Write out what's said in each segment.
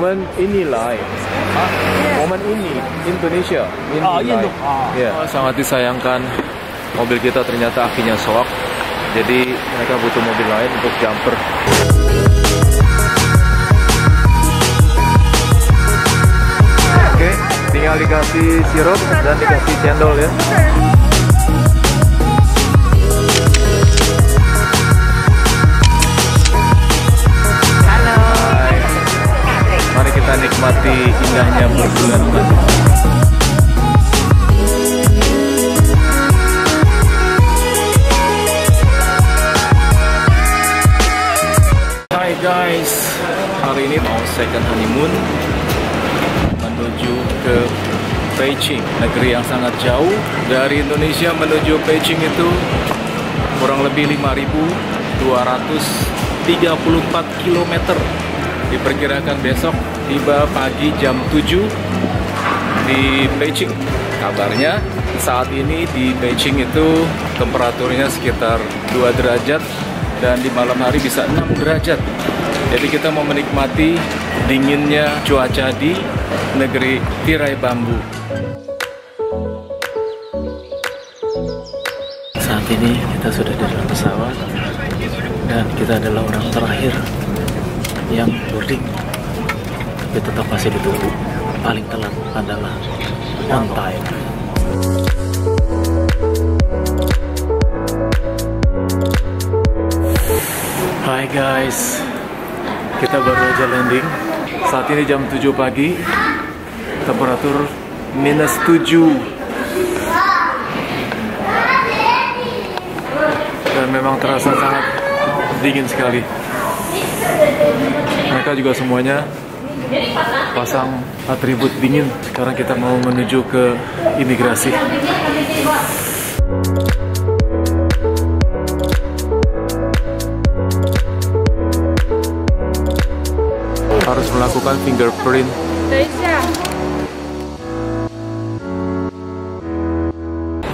Momen ini live. Momen ini Indonesia. Indo. Sangat disayangkan mobil kita ternyata akinya soak. Jadi mereka butuh mobil lain untuk jumper. Oke, tinggal dikasih sirup dan dikasih cendol ya. Mari kita nikmati indahnya berbulan-bulan. Hai guys, hari ini mau second honeymoon menuju ke Beijing, negeri yang sangat jauh. Dari Indonesia menuju Beijing itu kurang lebih 5.234 km. Diperkirakan besok tiba pagi jam 7 di Beijing. Kabarnya saat ini di Beijing itu temperaturnya sekitar 2 derajat dan di malam hari bisa 6 derajat. Jadi kita mau menikmati dinginnya cuaca di negeri tirai bambu. Saat ini kita sudah di dalam pesawat dan kita adalah orang terakhir yang boarding, tapi tetap masih ditunggu. Paling telat adalah on time. Hai guys, kita baru aja landing. Saat ini jam 7 pagi, temperatur -7 dan memang terasa sangat dingin sekali. Mereka juga semuanya pasang atribut dingin. Sekarang kita mau menuju ke imigrasi. Harus melakukan fingerprint.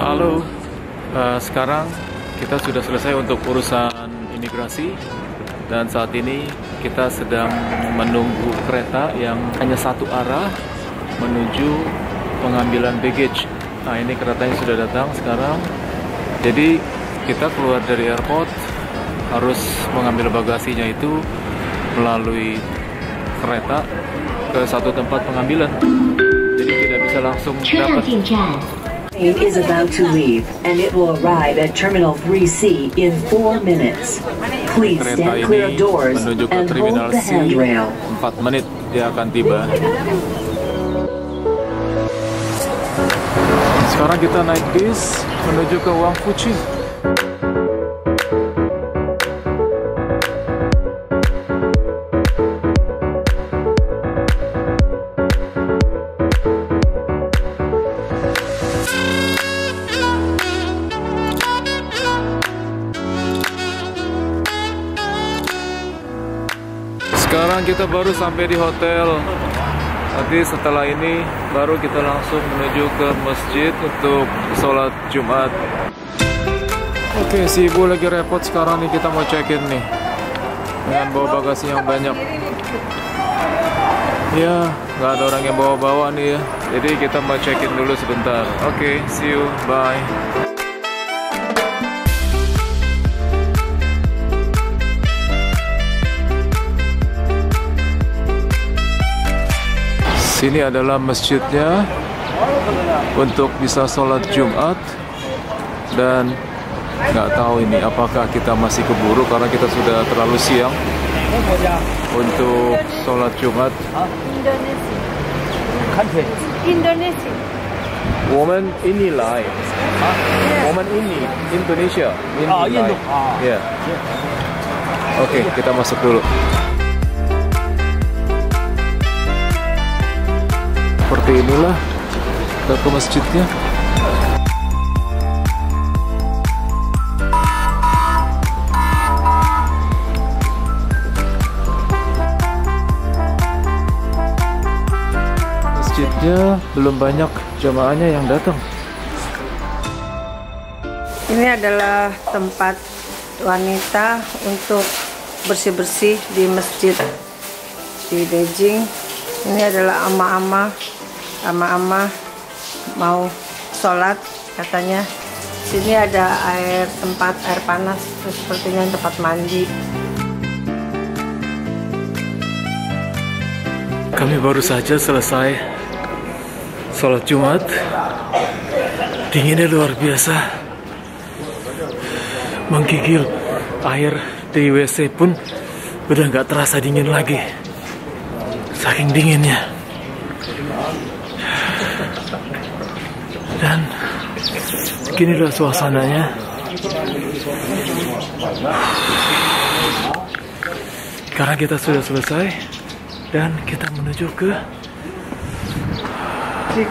Halo, sekarang kita sudah selesai untuk urusan imigrasi. Dan saat ini kita sedang menunggu kereta yang hanya satu arah menuju pengambilan baggage. Nah, ini keretanya sudah datang sekarang. Jadi kita keluar dari airport harus mengambil bagasinya itu melalui kereta ke satu tempat pengambilan. Jadi tidak bisa langsung dapat. Train is about to leave and it will arrive at Terminal 3C in 4 minutes. Please stand clear of doors and hold the handrail. 4 menit dia akan tiba. Sekarang kita naik bis menuju ke Wangfuqing. Sekarang kita baru sampai di hotel. Nanti setelah ini baru kita langsung menuju ke masjid untuk sholat Jumat. Oke, si ibu lagi repot sekarang nih, kita mau check-in nih dengan bawa bagasi yang banyak. Ya, nggak ada orang yang bawa-bawa nih ya. Jadi kita mau check-in dulu sebentar. Oke, see you, bye. Sini adalah masjidnya untuk bisa sholat Jumat. Dan nggak tahu ini apakah kita masih keburu karena kita sudah terlalu siang untuk sholat Jumat. Indonesia. Momen ini live. Momen ini Indonesia. Indo. Ya. Oke, kita masuk dulu. Seperti inilah kita ke masjidnya. Masjidnya belum banyak jamaahnya yang datang. Ini adalah tempat wanita untuk bersih-bersih di masjid di Beijing. Ini adalah ama-ama mau sholat katanya. Sini ada tempat air panas, terus sepertinya tempat mandi. Kami baru saja selesai sholat Jumat. Dinginnya luar biasa, menggigil. Air di WC pun udah nggak terasa dingin lagi, saking dinginnya. Dan beginilah suasananya. Sekarang kita sudah selesai dan kita menuju ke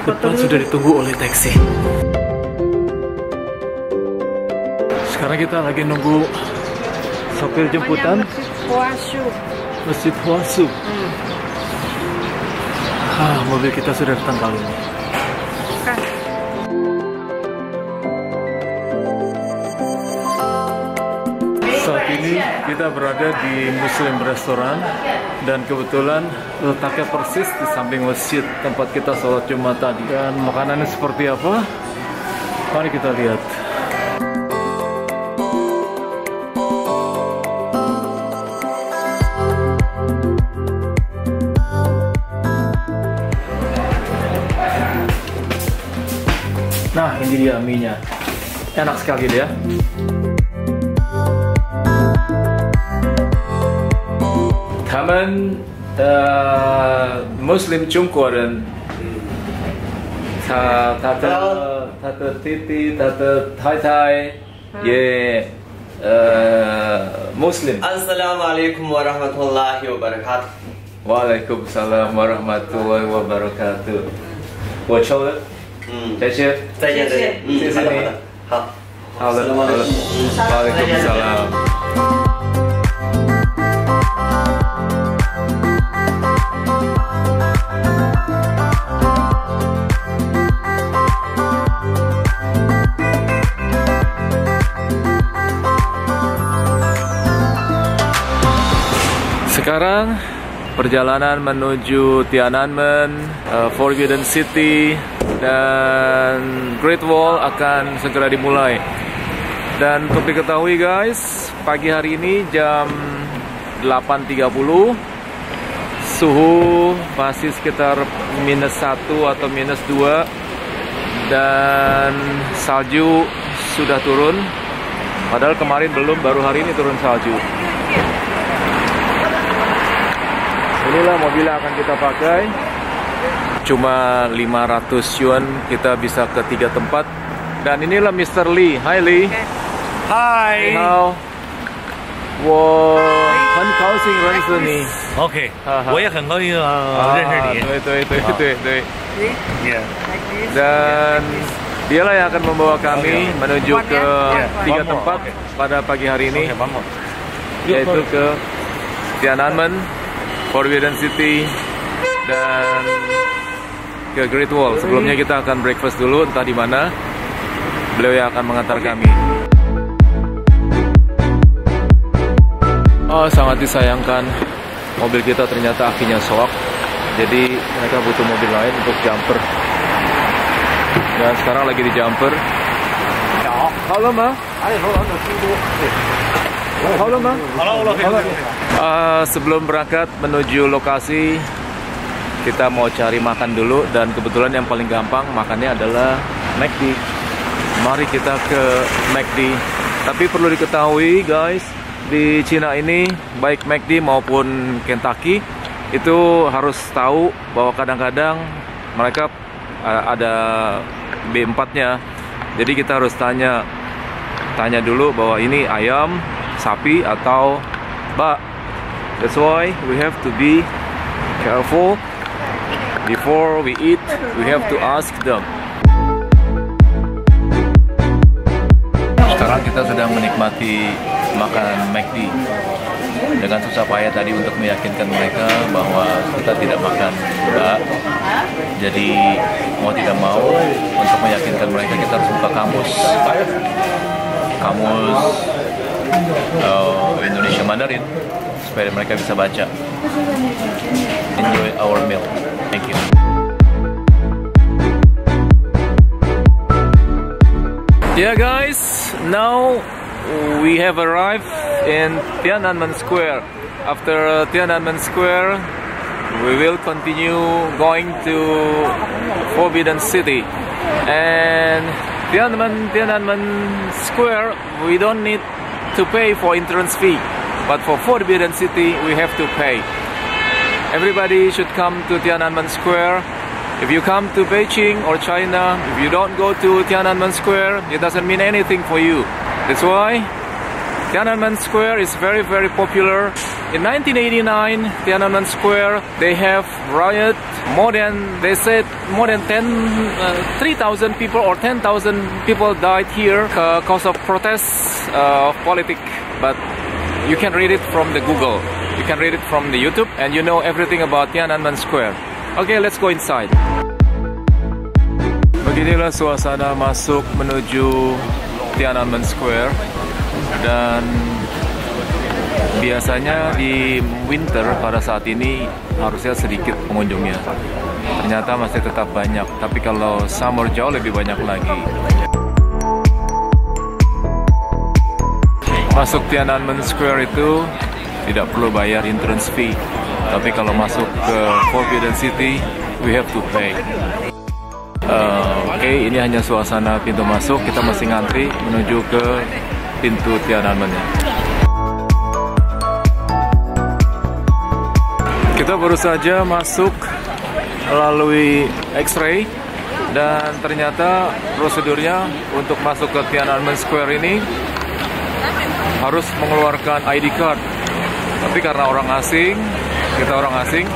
depan, sudah ditunggu oleh taksi. Sekarang kita lagi nunggu sopir jemputan. Masjid Huasu. Mobil kita sudah datang kali ini. Saat ini kita berada di Muslim Restoran dan kebetulan letaknya persis di samping masjid tempat kita sholat Jumat tadi. Dan makanannya seperti apa? Mari kita lihat. Nah, ini dia mie-nya. Enak sekali dia. Taman Muslim Jungkorean. Tata Titi, Tata Thai, ye Muslim. Assalamualaikum warahmatullahi wabarakatuh. Waalaikumsalam warahmatullahi wabarakatuh. 我抽的。再见。再见，再见。谢谢你。好。好的，好的。Waalaikumsalam. Sekarang perjalanan menuju Tiananmen, Forbidden City, dan Great Wall akan segera dimulai. Dan untuk diketahui guys, pagi hari ini jam 8.30, suhu masih sekitar -1 atau -2, dan salju sudah turun. Padahal kemarin belum, baru hari ini turun salju. Inilah mobil yang akan kita pakai. Cuma 500 yuan kita bisa ke 3 tempat. Dan inilah Mr. Lee. Hai Lee. Hai. 你好，我很高兴认识你。 OK，我也很高兴认识你。对。 Yeah. Dan dialah yang akan membawa kami menuju ke 3 tempat pada pagi hari ini, yaitu ke Tiananmen, Forbidden City, dan ke Great Wall. Sebelumnya kita akan breakfast dulu, entah di mana. Beliau yang akan mengantar kami. Oh, sangat disayangkan, mobil kita ternyata akinya soak. Jadi mereka butuh mobil lain untuk jumper. Dan sekarang lagi di jumper. Halo Ma. Halo Ma. Halo. Sebelum berangkat menuju lokasi, kita mau cari makan dulu, dan kebetulan yang paling gampang makannya adalah McD. Mari kita ke McD. Tapi perlu diketahui guys, di Cina ini baik McD maupun Kentucky itu harus tahu bahwa kadang-kadang mereka ada B4-nya. Jadi kita harus tanya dulu bahwa ini ayam, sapi, atau bak. That's why we have to be careful before we eat. We have to ask them. Sekarang kita sedang menikmati makan McD. Dengan susah payah tadi untuk meyakinkan mereka bahwa kita tidak makan bak. Jadi mau tidak mau, untuk meyakinkan mereka kita harus buka kamus Indonesia Mandarin supaya mereka bisa baca. Enjoy our meal. Thank you. Yeah guys, now we have arrived in Tiananmen Square. After Tiananmen Square, we will continue going to Forbidden City. And Tiananmen Square, we don't need to pay for entrance fee, but for Forbidden City, we have to pay. Everybody should come to Tiananmen Square. If you come to Beijing or China, if you don't go to Tiananmen Square, it doesn't mean anything for you. That's why Tiananmen Square is very, very popular. In 1989, Tiananmen Square, they have riot. They said more than 3,000 people or 10,000 people died here because of protests of politics. But you can read it from the Google. You can read it from the YouTube, and you know everything about Tiananmen Square. Okay, let's go inside. Beginilah suasana masuk menuju Tiananmen Square. Dan biasanya di winter pada saat ini harusnya sedikit pengunjungnya. Ternyata masih tetap banyak, tapi kalau summer jauh lebih banyak lagi. Masuk Tiananmen Square itu tidak perlu bayar entrance fee. Tapi kalau masuk ke Forbidden City, we have to pay. Oke, ini hanya suasana pintu masuk. Kita masih ngantri menuju ke pintu Tiananmen. Kita baru saja masuk melalui X-ray, dan ternyata prosedurnya untuk masuk ke Tiananmen Square ini harus mengeluarkan ID card. Tapi karena kita orang asing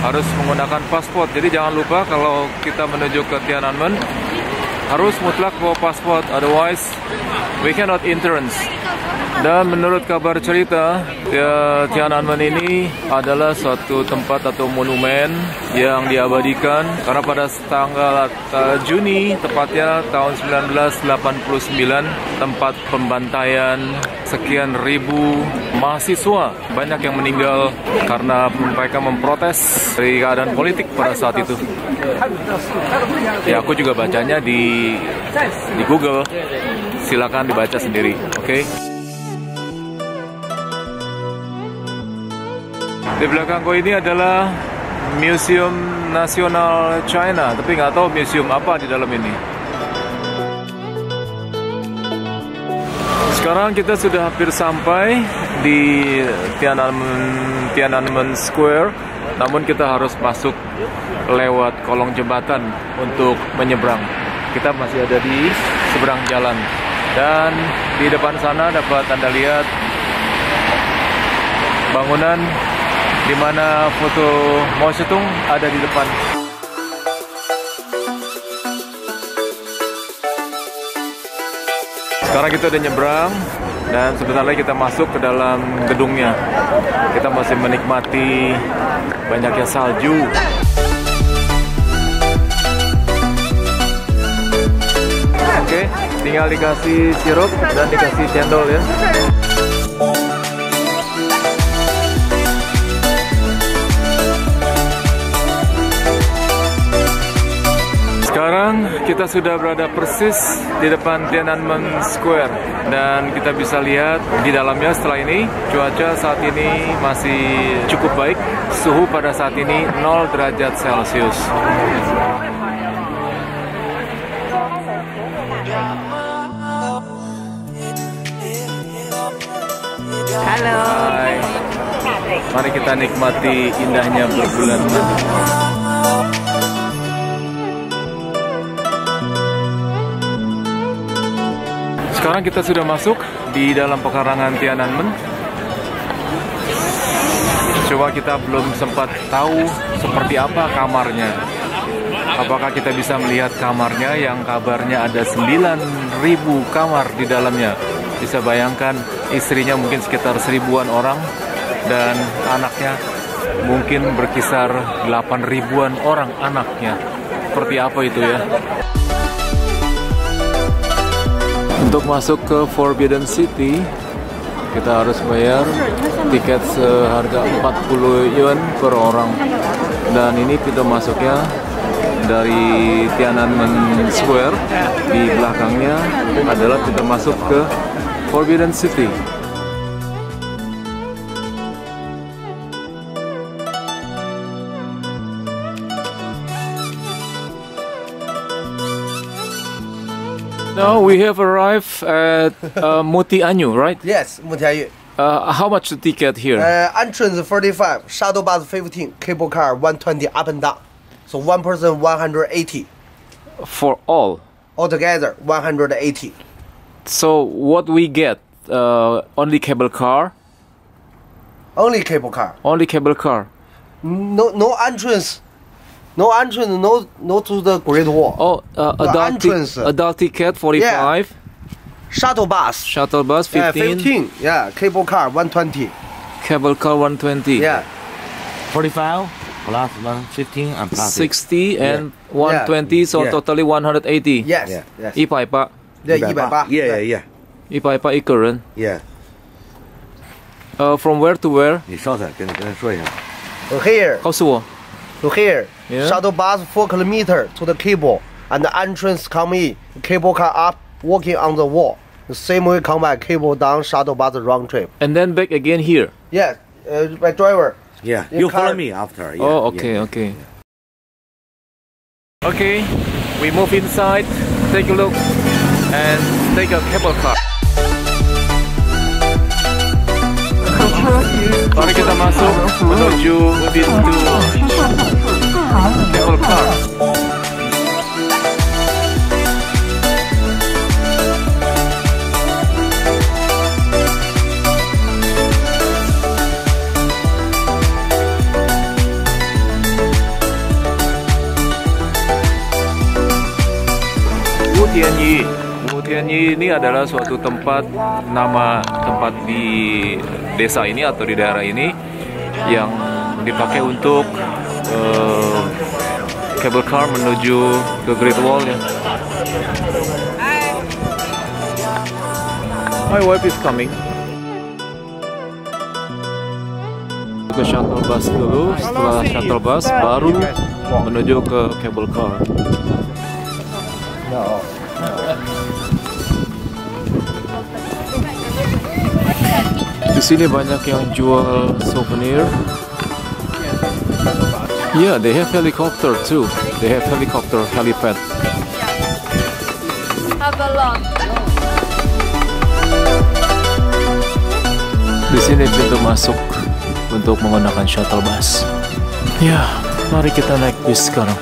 harus menggunakan paspor. Jadi jangan lupa kalau kita menuju ke Tiananmen harus mutlak bawa paspor, otherwise we cannot entrance. Dan menurut kabar cerita, Tiananmen ini adalah suatu tempat atau monumen yang diabadikan karena pada tanggal Juni, tepatnya tahun 1989, tempat pembantaian sekian ribu mahasiswa, banyak yang meninggal karena mereka memprotes dari keadaan politik pada saat itu. Ya, aku juga bacanya di Google. Silakan dibaca sendiri, oke? Di belakangku ini adalah Museum Nasional China, tapi nggak tahu museum apa di dalam ini. Sekarang kita sudah hampir sampai di Tiananmen Square, namun kita harus masuk lewat kolong jembatan untuk menyeberang. Kita masih ada di seberang jalan, dan di depan sana dapat Anda lihat bangunan di mana foto Mao Zedong ada di depan. Sekarang kita udah nyebrang dan sebentar lagi kita masuk ke dalam gedungnya. Kita masih menikmati banyaknya salju. Oke, tinggal dikasih sirup dan dikasih cendol ya. Sekarang kita sudah berada persis di depan Tiananmen Square, dan kita bisa lihat di dalamnya. Setelah ini cuaca saat ini masih cukup baik. Suhu pada saat ini 0 derajat Celcius. Halo. Hai. Mari kita nikmati indahnya berbulan madu. Sekarang kita sudah masuk di dalam pekarangan Tiananmen. Coba kita belum sempat tahu seperti apa kamarnya. Apakah kita bisa melihat kamarnya yang kabarnya ada 9.000 kamar di dalamnya. Bisa bayangkan istrinya mungkin sekitar 1.000-an orang dan anaknya mungkin berkisar 8.000-an orang anaknya. Seperti apa itu ya? Untuk masuk ke Forbidden City, kita harus bayar tiket seharga 40 yuan per orang. Dan ini pintu masuknya dari Tiananmen Square. Di belakangnya adalah pintu masuk ke Forbidden City. Now we have arrived at Moti Anyu, right? Yes, Mutiayu. How much the ticket here? Entrance 45, shuttle bus 15, cable car 120 up and down. So one person 180. For all? Altogether 180. So what we get? Only cable car? Only cable car. Only cable car. No entrance. No entrance, no to the Great Wall. Oh, adult ticket 45. Yeah. Shuttle bus. Shuttle bus 15. 15. Yeah, cable car 120. Cable car 120. Yeah. 45 plus 115 and plus 60 and 120, so Yeah. totally 180. Yes. Yeah. Yes. 180. 对，180。Yeah. 180一个人。 Yeah. From where to where? 你稍等，跟他说一下。 To here, 告诉我。 to here. Yeah. Shuttle bus 4 kilometer to the cable, and the entrance come in. Cable car up, walking on the wall. The same way come back, cable down, shuttle bus round trip. And then back again here. Yes, my driver. Yeah. You You follow can't- me after. Yeah. Oh, okay, yeah. okay. Okay, we move inside, take a look, and take a cable car. Mari kita masuk menuju pintu cable car. Mutianyi ini adalah suatu tempat, nama tempat di desa ini atau di daerah ini yang dipakai untuk cable car menuju ke Great Wall ya. My wife is coming. Ke shuttle bus dulu, setelah shuttle bus baru menuju ke cable car. Di sini banyak yang jual souvenir. Yeah, they have helicopter too. They have helicopter helipad. Di sini pintu masuk untuk menggunakan shuttle bus. Ya, mari kita naik bis sekarang.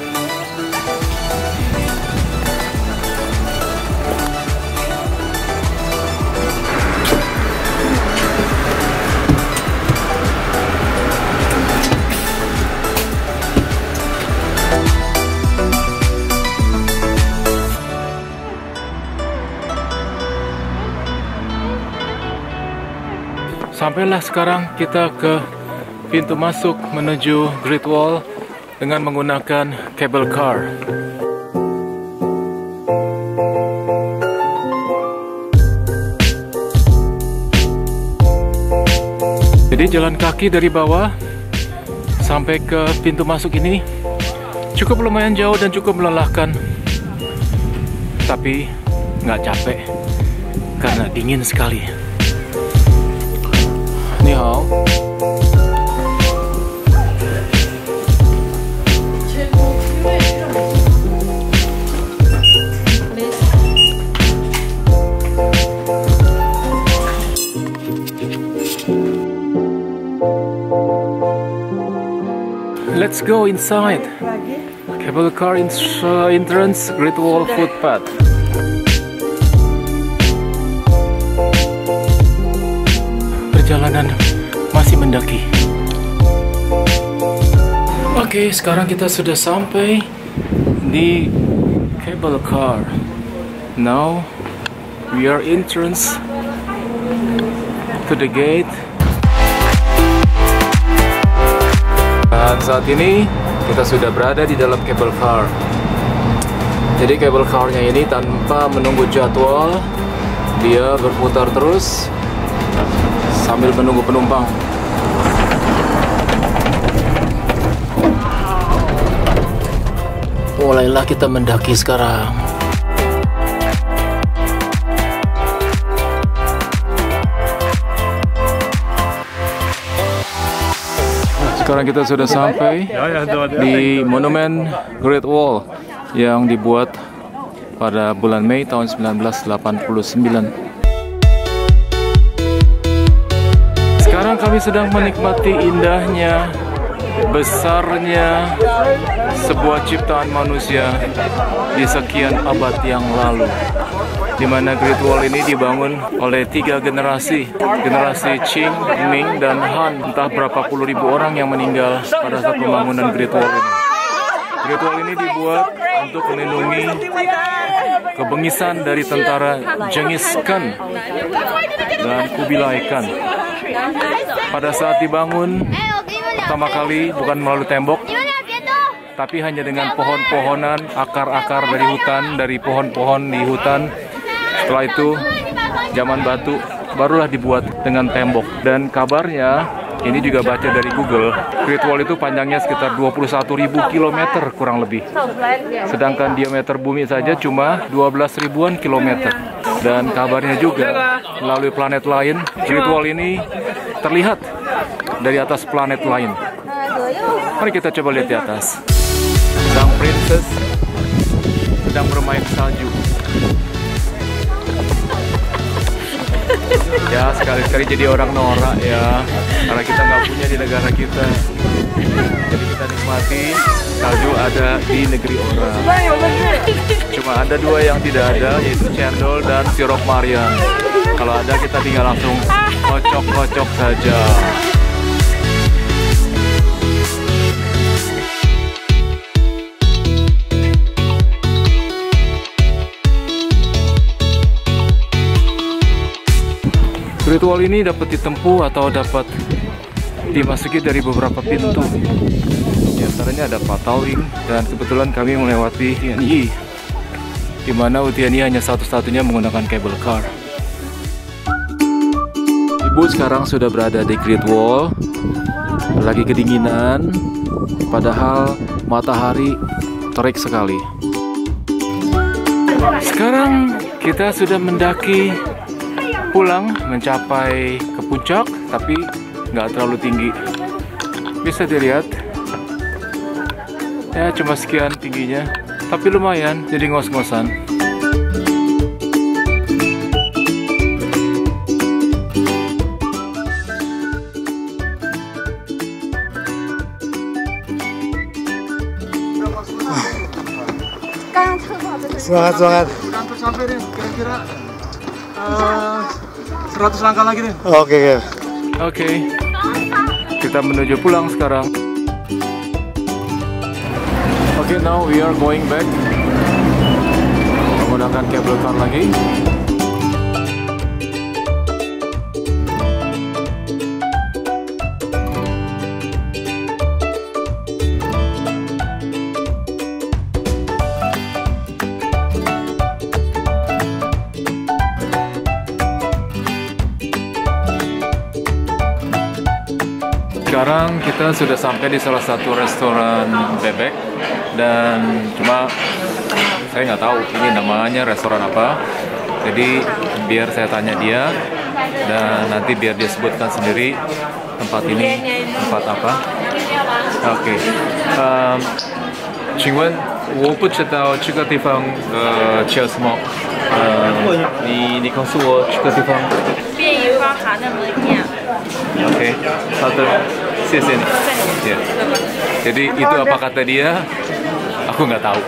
Sampailah sekarang kita ke pintu masuk menuju Great Wall dengan menggunakan cable car. Jadi jalan kaki dari bawah sampai ke pintu masuk ini cukup lumayan jauh dan cukup melelahkan. Tapi nggak capek karena dingin sekali. 你好。Let's go inside. Cable car entrance, Great Wall footpath. Perjalanan masih mendaki. Oke, sekarang kita sudah sampai di cable car. Now we are entrance to the gate. Dan saat ini kita sudah berada di dalam cable car. Jadi cable car-nya ini tanpa menunggu jadwal, dia berputar terus sambil menunggu penumpang. Mulailah kita mendaki sekarang. Sekarang kita sudah sampai di Monumen Great Wall yang dibuat pada bulan Mei tahun 1989. Sekarang kami sedang menikmati indahnya, besarnya sebuah ciptaan manusia di sekian abad yang lalu, di mana Great Wall ini dibangun oleh 3 generasi Qing, Ming, dan Han. Entah berapa puluh ribu orang yang meninggal pada saat pembangunan Great Wall ini. Great Wall ini dibuat untuk melindungi kebengisan dari tentara Genghis Khan dan Kubilai Khan. Pada saat dibangun pertama kali bukan melalui tembok, tapi hanya dengan pohon-pohonan, akar-akar dari hutan, dari pohon-pohon di hutan. Setelah itu, zaman batu barulah dibuat dengan tembok. Dan kabarnya, ini juga baca dari Google, Great Wall itu panjangnya sekitar 21.000 km kurang lebih. Sedangkan diameter bumi saja cuma 12 ribuan kilometer. Dan kabarnya juga melalui planet lain, Great Wall ini terlihat dari atas planet lain. Mari kita coba lihat di atas. Sang princess sedang bermain salju. Ya, sekali-sekali jadi orang norak ya, karena kita nggak punya di negara kita. Jadi kita nikmati salju ada di negeri orang. Cuma ada 2 yang tidak ada, yaitu cendol dan sirup Marian. Kalau ada kita tinggal langsung kocok-kocok saja. Great Wall ini dapat ditempuh atau dapat dimasuki dari beberapa pintu. Di antaranya ada Patauing, dan kebetulan kami melewati Tianyi, di mana Tianyi hanya satu-satunya menggunakan cable car. Ibu sekarang sudah berada di Great Wall, lagi kedinginan, padahal matahari terik sekali. Sekarang kita sudah mendaki pulang, mencapai ke puncak, tapi nggak terlalu tinggi. Bisa dilihat, ya cuma sekian tingginya, tapi lumayan, jadi ngos-ngosan. Semangat. Hampir sampai deh, kira-kira 100 langkah lagi nih. Oke. Kita menuju pulang sekarang. Oke, now we are going back. Menggunakan cable car lagi. Sekarang kita sudah sampai di salah satu restoran bebek, dan cuma saya nggak tahu ini namanya restoran apa. Jadi biar saya tanya dia, dan nanti biar dia sebutkan sendiri tempat ini tempat apa. Oke. 请问我不知道这个地方叫什么？你告诉我这个地方。便于花卡那么面。Oke, satu. Sini. Ya. Jadi itu apa kata dia? Aku nggak tahu.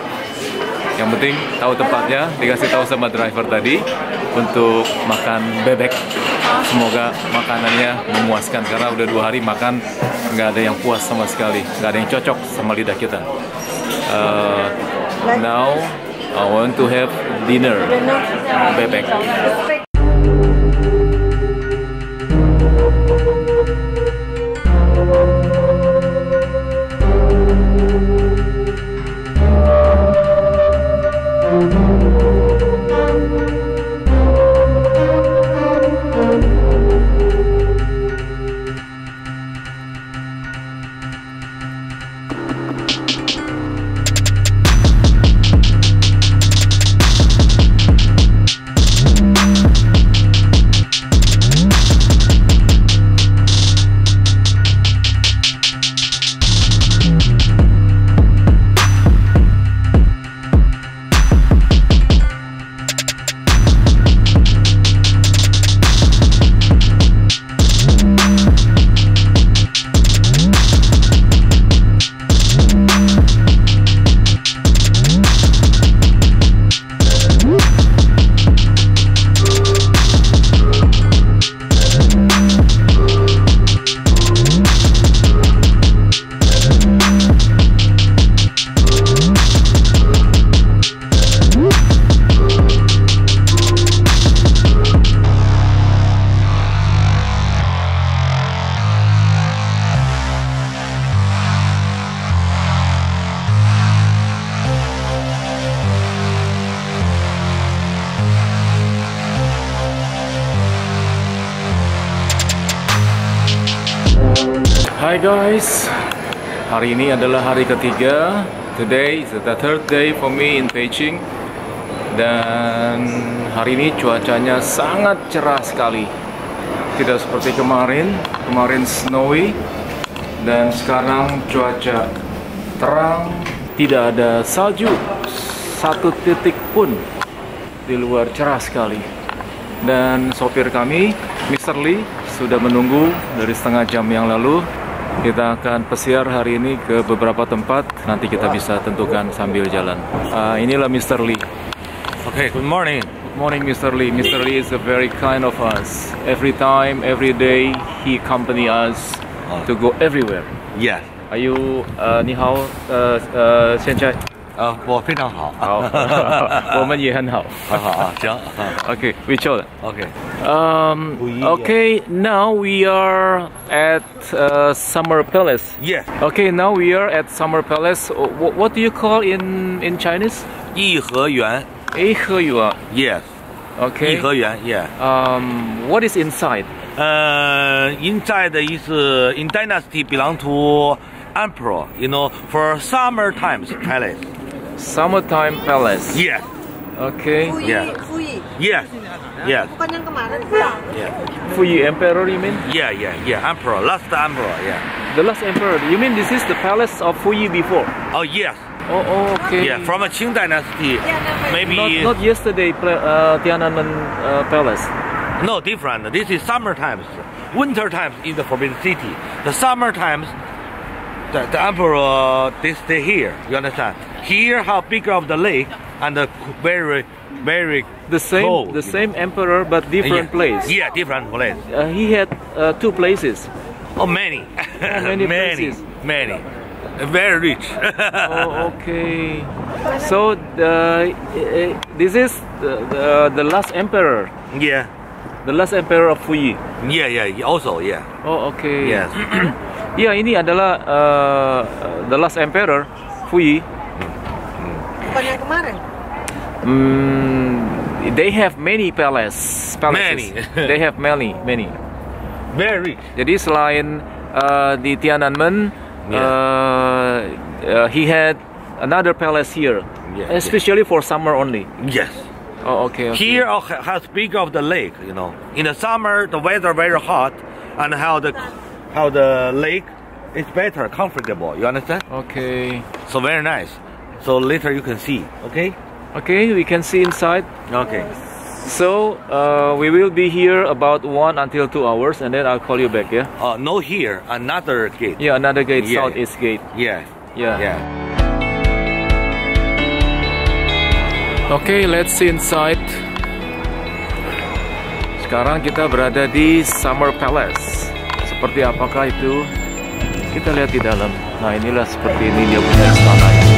Yang penting tahu tempatnya, dikasih tahu sama driver tadi untuk makan bebek. Semoga makanannya memuaskan, karena udah 2 hari makan nggak ada yang puas sama sekali, nggak ada yang cocok sama lidah kita. Now I want to have dinner bebek. Hai guys, hari ini adalah hari ketiga. Today is the third day for me in Beijing. Dan hari ini cuacanya sangat cerah sekali. Tidak seperti kemarin snowy. Dan sekarang cuaca terang, tidak ada salju satu titik pun. Di luar cerah sekali. Dan sopir kami, Mr. Lee, sudah menunggu dari setengah jam yang lalu. Kita akan pesiar hari ini ke beberapa tempat. Nanti kita bisa tentukan sambil jalan. Inilah Mr. Lee. Okay, good morning. Good morning, Mr. Lee. Mr. Lee is a very kind of us. Every time, every day, he accompany us to go everywhere. Yes. Are you 你好现在我非常好。好我们也很好。好好啊，行。Okay, we chill. Okay. Okay, now we are at Summer Palace. Yes. Okay, now we are at Summer Palace. What do you call in Chinese? 颐和园。颐和园. Yes. Okay. 颐和园 Yeah. What is inside? Inside is in dynasty belong to emperor. You know, for summer times palace. Summertime Palace. Yes. Okay. Yeah. Yes. Yes. Bukan yang kemarin. Yeah. Fuyi Emperor, you mean? Yeah. Emperor. Last emperor. Yeah. The last emperor. You mean this is the palace of Fuyi before? Oh yes. Oh, okay. Yeah. From a Qing dynasty. Maybe. Not yesterday. Tiananmen Palace. No, different. This is summer times. Winter times in the Forbidden City. The summer times, the emperor they stay here. You understand? Here, how big of the lake and the very The same, cold, the same emperor, but different place. Yeah, different place. He had two places. Oh, many. Many places. Many. Very rich. Oh, okay. So this is the last emperor. Yeah. The last emperor of Fuyi. Yeah. Also, yeah. Oh, okay. Yes. Ya, ini adalah the last emperor Fuyi. Bukan yang kemarin. They have many palaces. Many. They have many. Very rich. Jadi selain di Tiananmen, he had another palace here, especially for summer only. Yes. Oh, okay. Here has big of the lake. You know, in the summer the weather very hot, and how the lake is better, comfortable. You understand? Okay. So very nice. So later you can see. Okay. Okay, we can see inside. Okay. So we will be here about 1 until 2 hours, and then I'll call you back. Yeah. No, here another gate. Yeah, another gate, Yeah, southeast gate. Yeah. Yeah. Okay, let's see inside. Sekarang kita berada di Summer Palace. Seperti apakah itu? Kita lihat di dalam. Nah, inilah seperti ini dia punya istananya.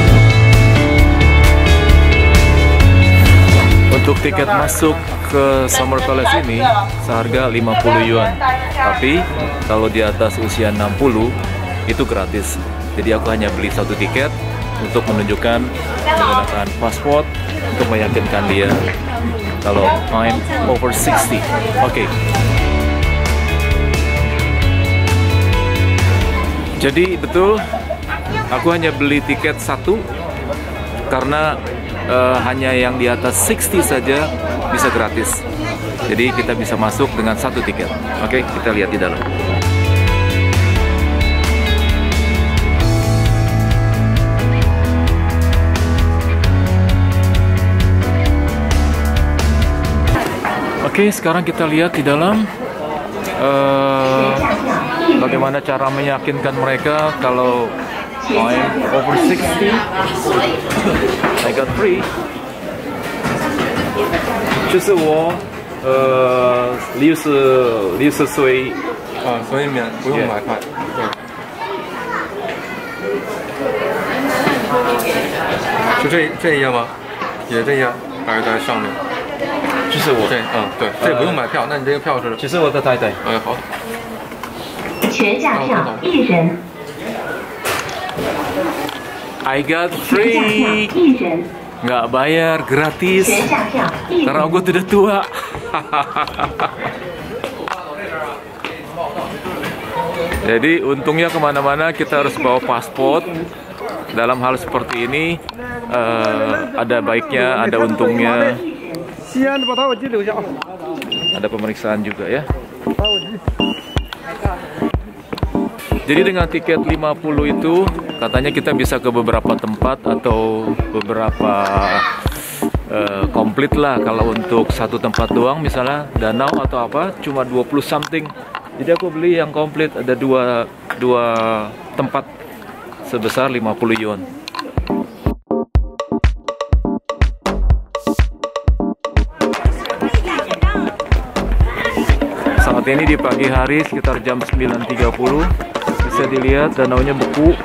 Untuk tiket masuk ke Summer Palace ini seharga 50 yuan. Tapi kalau di atas usia 60 itu gratis. Jadi aku hanya beli satu tiket untuk menunjukkan menggunakan pasport untuk meyakinkan dia kalau I'm over 60. Oke. Jadi betul, aku hanya beli tiket satu karena hanya yang di atas 60 saja bisa gratis. Jadi kita bisa masuk dengan satu tiket. Oke, kita lihat di dalam. Oke, sekarang kita lihat di dalam bagaimana cara meyakinkan mereka kalau I'm over 60. I got free. 就是我60岁啊，所以不用买票。就这一页吗？也这一页，还是在上面？就是我。对，对，这不用买票。那你这个票是？其实我的太太。好。全价票1人。I got free. 1人。 Nggak bayar, gratis. Karena gue udah tua. Jadi untungnya kemana-mana kita harus bawa paspor. Dalam hal seperti ini ada baiknya, ada untungnya. Ada pemeriksaan juga ya. Jadi dengan tiket 50 itu katanya kita bisa ke beberapa tempat atau beberapa komplit lah. Kalau untuk satu tempat doang misalnya danau atau apa cuma 20 something. Jadi aku beli yang komplit, ada dua tempat sebesar 50 yuan. Saat ini di pagi hari sekitar jam 9.30, bisa dilihat danaunya beku.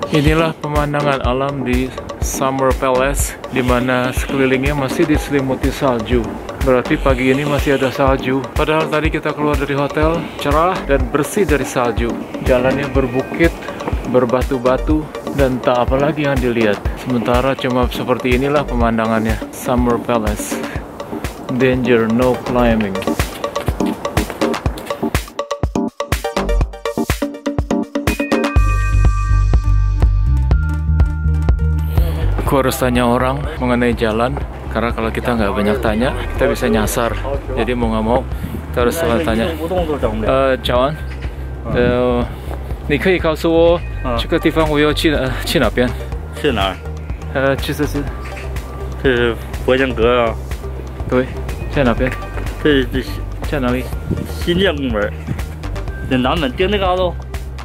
Inilah pemandangan alam di Summer Palace, di mana sekelilingnya masih diselimuti salju. Berarti pagi ini masih ada salju. Padahal tadi kita keluar dari hotel, cerah dan bersih dari salju. Jalannya berbukit, berbatu-batu, dan tak apa lagi yang dilihat. Sementara cuma seperti inilah pemandangannya. Summer Palace. Danger, no climbing. Aku harus tanya orang mengenai jalan, karena kalau kita nggak banyak tanya, kita bisa nyasar. Jadi mau nggak mau, kita harus selalu tanya. 早安，你可以告诉我这个地方我要去哪边？是哪儿？就是是佛像阁啊。对，在哪边？这在哪里？新建宫门，在南门，盯那嘎达，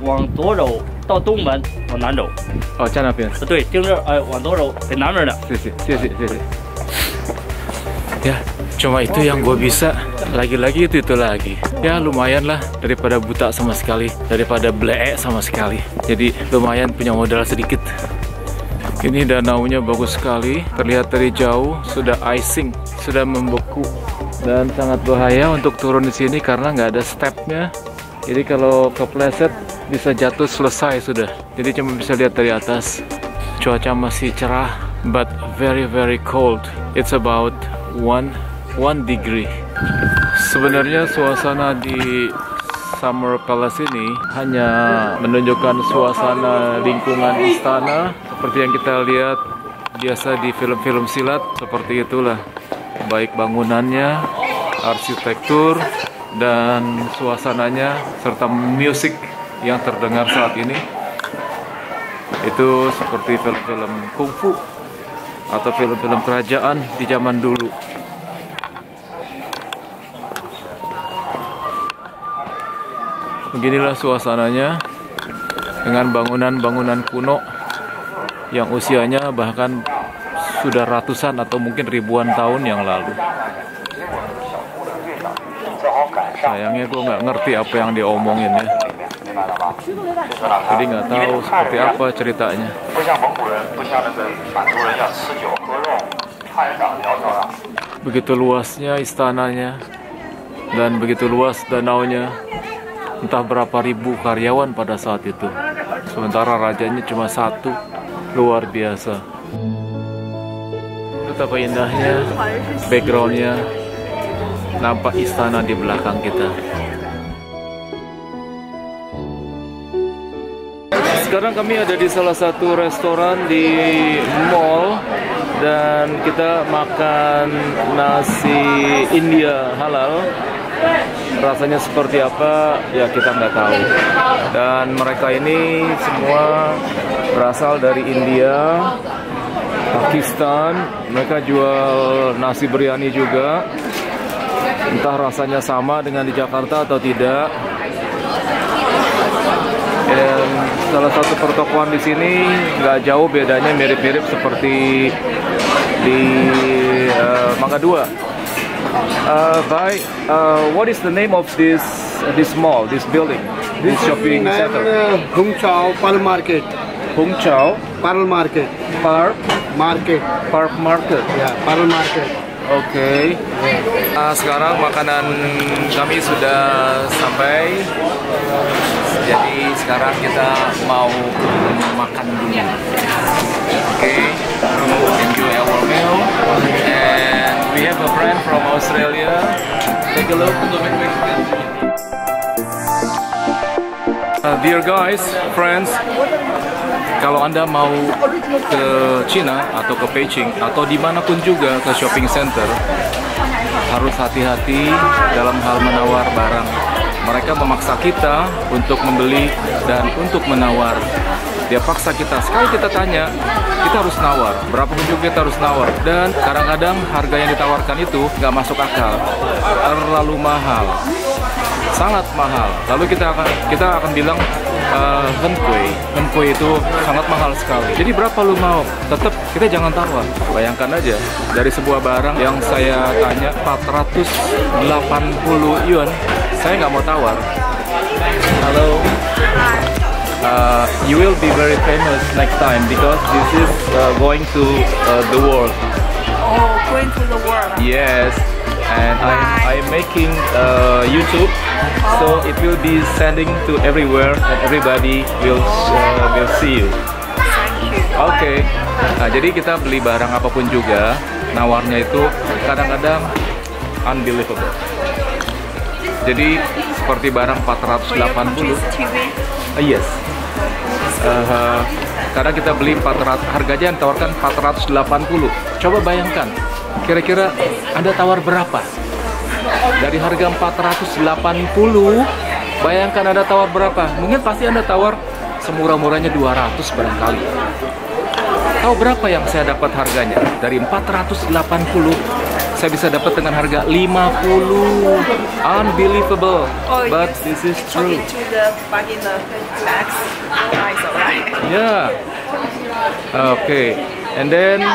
往左走到东门，往南走。哦，在那边。对，盯着，哎，往左走，在南门的。谢谢。Ya, cuma itu yang gue bisa. Lagi-lagi itu lagi. Ya lumayan lah daripada buta sama sekali, daripada bleek sama sekali. Jadi lumayan punya modal sedikit. Ini danaunya bagus sekali, terlihat dari jauh sudah icing, sudah membeku, dan sangat bahaya untuk turun di sini karena nggak ada stepnya. Jadi kalau kepleset bisa jatuh selesai sudah. Jadi cuma bisa lihat dari atas. Cuaca masih cerah, but very cold. It's about 1 degree. Sebenarnya suasana di Summer Palace ini hanya menunjukkan suasana lingkungan istana seperti yang kita lihat biasa di film-film silat. Seperti itulah, baik bangunannya, arsitektur, dan suasananya serta musik yang terdengar saat ini itu seperti film-film kungfu atau film-film kerajaan di zaman dulu. Beginilah suasananya dengan bangunan-bangunan kuno yang usianya bahkan sudah ratusan atau mungkin ribuan tahun yang lalu. Sayangnya gue nggak ngerti apa yang diomongin ya. Jadi nggak tahu seperti apa ceritanya. Begitu luasnya istananya dan begitu luas danaunya. Entah berapa ribu karyawan pada saat itu. Sementara rajanya cuma satu. Luar biasa. Betapa indahnya backgroundnya. Nampak istana di belakang kita. Sekarang kami ada di salah satu restoran di mall. Dan kita makan nasi India halal. Rasanya seperti apa ya kita nggak tahu. Dan mereka ini semua berasal dari India, Pakistan. Mereka jual nasi biryani juga. Entah rasanya sama dengan di Jakarta atau tidak. Dan salah satu pertokoan di sini nggak jauh bedanya, mirip-mirip seperti di Mangga 2. What is the name of this mall, this building, this shopping center? Hung Chau Pearl Market. Hung Chau Pearl Market. Park Market. Park Market. Ya, Pearl Market. Oke. Sekarang makanan kami sudah sampai. Jadi sekarang kita mau makan dulu. Oke. Enjoy our meal. And we have a friend from Australia. Take a look. Dear guys, friends, kalau Anda mau ke Cina atau ke Beijing atau dimanapun juga ke shopping center, harus hati-hati dalam hal menawar barang. Mereka memaksa kita untuk membeli dan untuk menawar. Dia paksa kita, sekali kita tanya, kita harus nawar. Berapapun juga kita harus nawar. Dan kadang-kadang harga yang ditawarkan itu nggak masuk akal, terlalu mahal, sangat mahal. Lalu kita akan bilang, Henkui itu sangat mahal sekali. Jadi berapa lu mau? Tetap kita jangan tawar. Bayangkan aja, dari sebuah barang yang saya tanya 480 yuan, saya nggak mau tawar. Halo. You will be very famous next time because this is going to the world. Oh, going to the world. Yes, and I'm making YouTube, so it will be sending to everywhere and everybody will see you. Oke. Nah, jadi kita beli barang apapun juga, nawarnya itu kadang-kadang unbelievable. Jadi seperti barang 480. Yes. Karena kita beli 400, harganya yang ditawarkan 480. Coba bayangkan, kira-kira Anda tawar berapa? Dari harga 480, bayangkan Anda tawar berapa? Mungkin pasti Anda tawar semurah-murahnya 200 barangkali. Tahu berapa yang saya dapat harganya? Dari 480, saya bisa dapat dengan harga 50. Unbelievable, but this is true. Yeah. Okay. And then,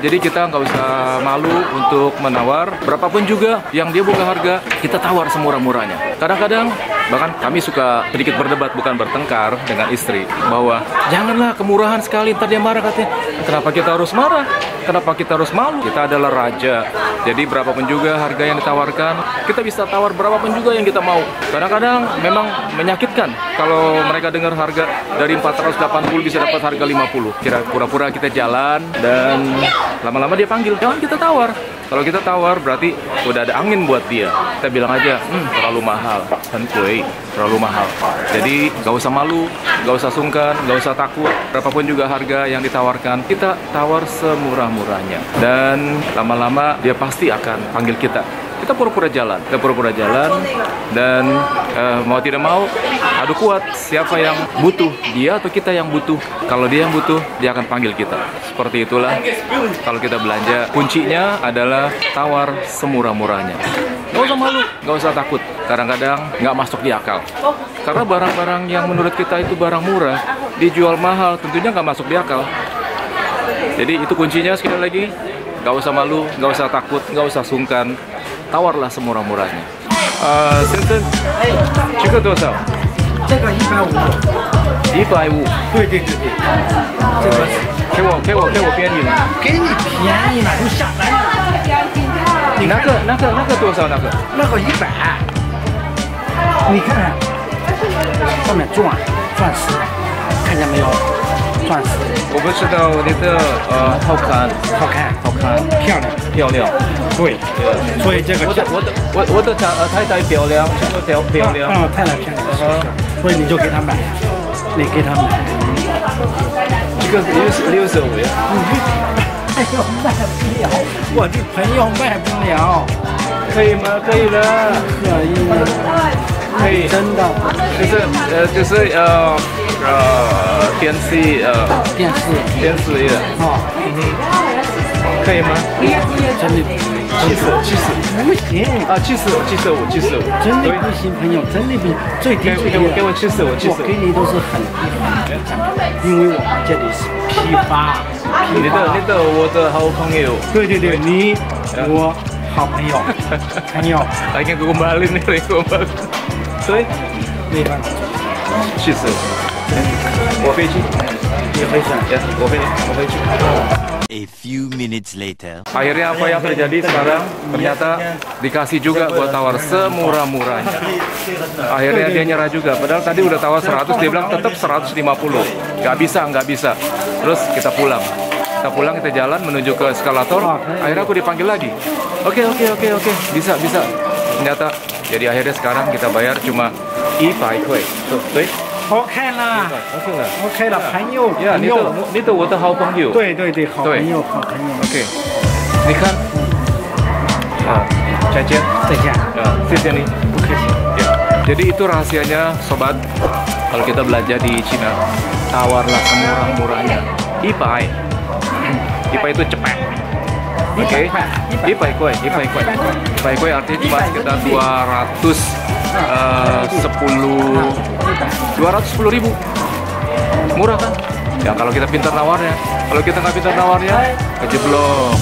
jadi kita nggak usah malu untuk menawar. Berapapun juga yang dia buka harga, kita tawar semurah-murahnya. Kadang-kadang, bahkan kami suka sedikit berdebat, bukan bertengkar dengan istri, bahwa janganlah kemurahan sekali, ntar dia marah katanya. Kenapa kita harus marah? Kenapa kita harus malu? Kita adalah raja. Jadi berapapun juga harga yang ditawarkan, kita bisa tawar berapapun juga yang kita mau. Kadang-kadang memang menyakitkan kalau mereka dengar harga dari 480 bisa dapat harga 50. Kira pura-pura kita jalan dan lama-lama dia panggil, jangan kita tawar. Kalau kita tawar berarti udah ada angin buat dia. Kita bilang aja, terlalu mahal, Henkui, terlalu mahal. Jadi gak usah malu, gak usah sungkan, gak usah takut. Berapapun juga harga yang ditawarkan, kita tawar semurah-murahnya. Dan lama-lama dia pasti akan panggil kita. Kita pura-pura jalan, dan mau tidak mau adu kuat, siapa yang butuh, dia atau kita yang butuh. Kalau dia yang butuh, dia akan panggil kita. Seperti itulah kalau kita belanja, kuncinya adalah tawar semurah-murahnya. Gak usah malu, gak usah takut. Kadang-kadang nggak masuk di akal, karena barang-barang yang menurut kita itu barang murah dijual mahal, tentunya nggak masuk di akal. Jadi itu kuncinya, sekali lagi, gak usah malu, gak usah takut, gak usah sungkan. Tawarlah semurah-murahnya. Sinten, 这个多少？这个150。150。对对对对。这个给我便宜吗？给你便宜了，你下来。那个多少？那个100。你看看，上面钻石，看见没有？钻石。我不知道你的好看，漂亮。对，所以这个我的太太漂亮，漂亮。太太漂亮，所以你就给她买，你给她买。这个65呀。哎呦，卖不了，我这朋友卖不了。可以吗？可以了。可以。真的。就是电视也。可以吗？真的70不行啊，75，真的不行，朋友，真的不行，最低给我75，我给你都是很低的产品，因为我们这里是批发。你的我的好朋友。对，你我好朋友。Akhirnya gue kembali nih,所以没办法，75，我飞去，你回去，yes，我飞去。A few minutes later. Akhirnya apa yang terjadi sekarang? Ternyata dikasih juga buat tawar semurah-murahnya. Akhirnya dia nyerah juga. Padahal tadi udah tawar 100, dia bilang tetap 150. Nggak bisa. Terus kita pulang. kita pulang, kita jalan menuju ke eskalator. Akhirnya aku dipanggil lagi. Oke, bisa. Ternyata, jadi akhirnya sekarang kita bayar cuma 100 块. Tuh, OK 啦，OK 了，朋友，呀，你的我的好朋友。对，好朋友。OK， 你看，再见。谢谢你，不客气。Ya, jadi itu rahasianya sobat. Kalau kita belanja di Cina, tawarlah semurah-murahnya. Ipai itu cepat. Oke, Ipai kue artinya cuma sekitar 210 ribu. Murah kan? Ya kalau kita pintar nawarnya. Kalau kita nggak pintar nawarnya, kejeblok.